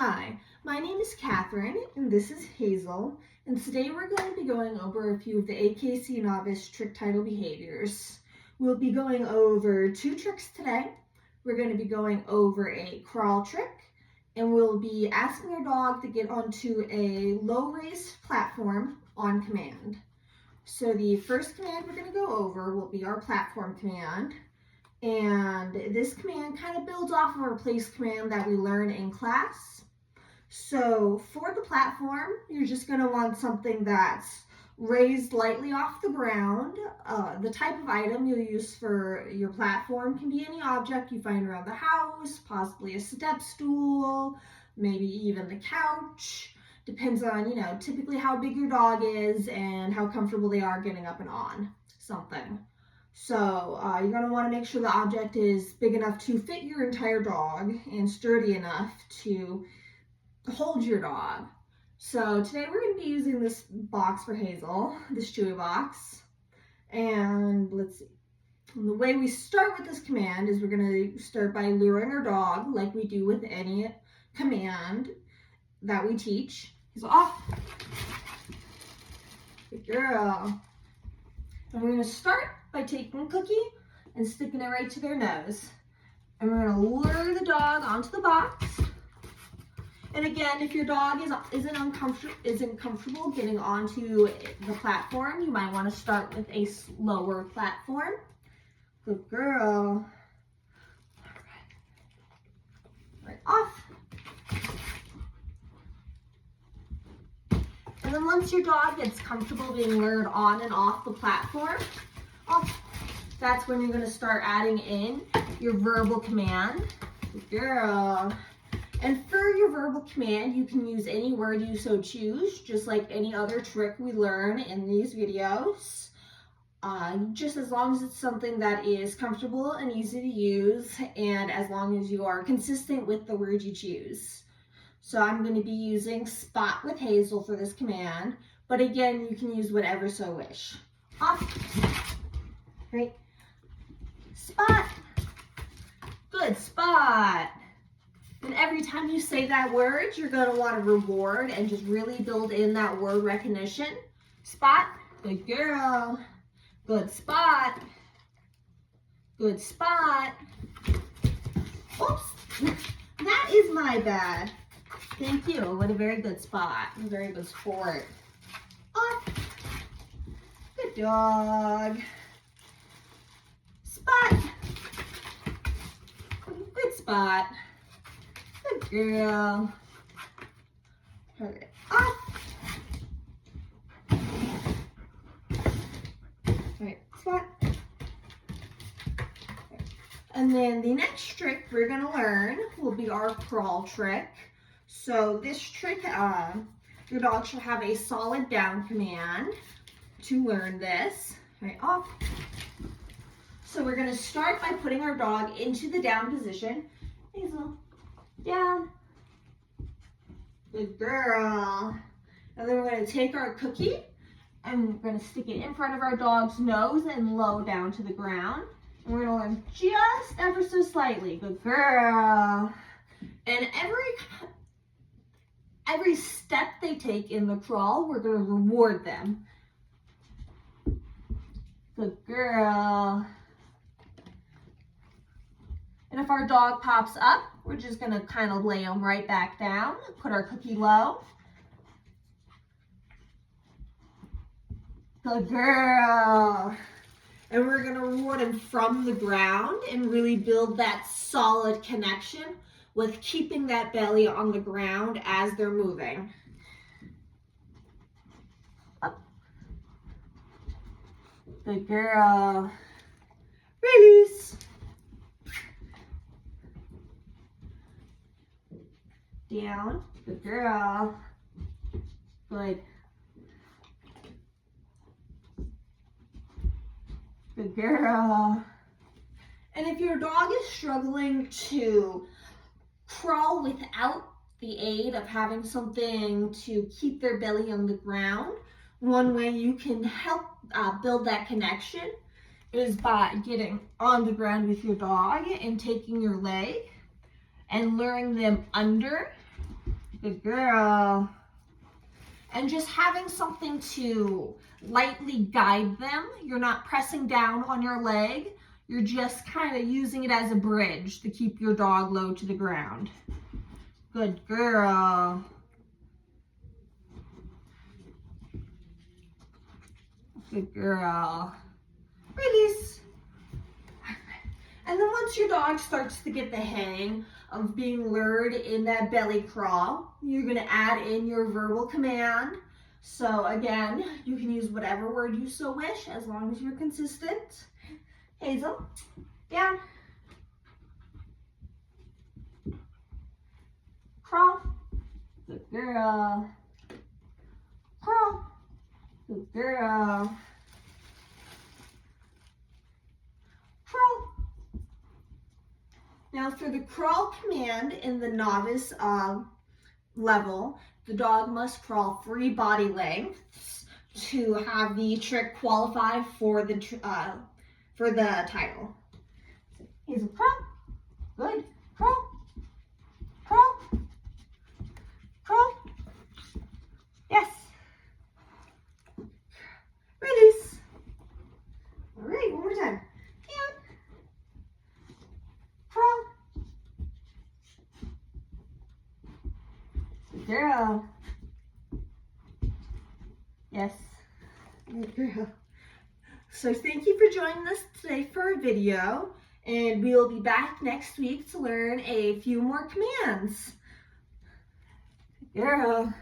Hi, my name is Catherine and this is Hazel, and today we're going to be going over a few of the AKC Novice trick title behaviors. We'll be going over 2 tricks today. We're going to be going over a crawl trick, and we'll be asking our dog to get onto a low raised platform on command. So the first command we're going to go over will be our platform command. And this command kind of builds off of our place command that we learn in class. So for the platform, you're just going to want something that's raised lightly off the ground. The type of item you'll use for your platform can be any object you find around the house, possibly a step stool, maybe even the couch. Depends on, typically how big your dog is and how comfortable they are getting up and on something. So you're going to want to make sure the object is big enough to fit your entire dog and sturdy enough to hold your dog. So today we're going to be using this box for Hazel, this Chewy box. And let's see. And the way we start with this command is we're going to start by luring our dog like we do with any command that we teach. Hazel, off. Good girl. And we're going to start by taking a cookie and sticking it right to their nose. And we're going to lure the dog onto the box. And again, if your dog isn't comfortable getting onto the platform, you might want to start with a slower platform. Good girl. All right, off. And then once your dog gets comfortable being lured on and off the platform, that's when you're going to start adding in your verbal command. Good girl. And for your verbal command, you can use any word you so choose, just like any other trick we learn in these videos. Just as long as it's something that is comfortable and easy to use, and as long as you are consistent with the word you choose. So I'm going to be using spot with Hazel for this command, but again, you can use whatever so wish. Off. Right. Spot. Good spot. And every time you say that word, you're going to want to reward and just really build in that word recognition. Spot. Good girl. Good spot. Good spot. Oops. That is my bad. Thank you. What a very good spot. A very good sport. Off. Good dog. Spot. Good spot. Good girl. All right. Off. All right. Spot. And then the next trick we're going to learn will be our crawl trick. So this trick, your dog should have a solid down command to learn this. All right, off. So we're going to start by putting our dog into the down position. Hazel, down. Good girl. And then we're going to take our cookie and we're going to stick it in front of our dog's nose and low down to the ground. And we're going to learn just ever so slightly. Good girl. And every step they take in the crawl, we're going to reward them. Good girl. And if our dog pops up, we're just going to kind of lay them right back down, put our cookie low. Good girl. And we're going to reward them from the ground and really build that solid connection with keeping that belly on the ground as they're moving. Up. Good girl. Release. Down. Good girl. Good. Good girl. And if your dog is struggling to crawl without the aid of having something to keep their belly on the ground, one way you can help build that connection is by getting on the ground with your dog and taking your leg and luring them under Good girl. And just having something to lightly guide them. You're not pressing down on your leg. You're just kind of using it as a bridge to keep your dog low to the ground. Good girl. Good girl. Release. And then once your dog starts to get the hang of being lured in that belly crawl, you're going to add in your verbal command. So again, you can use whatever word you so wish as long as you're consistent. Hazel, down. Crawl. Good girl. Crawl. Good girl. Crawl. Now for the crawl command in the novice level, the dog must crawl 3 body lengths to have the trick qualify for the title. Hazel, crawl. Good. Crawl. Crawl. Crawl. Yes. Release. All right, one more time. Down. Crawl. Good girl. Yes. Good girl. So thank you for joining us today for a video, and we will be back next week to learn a few more commands. Good girl.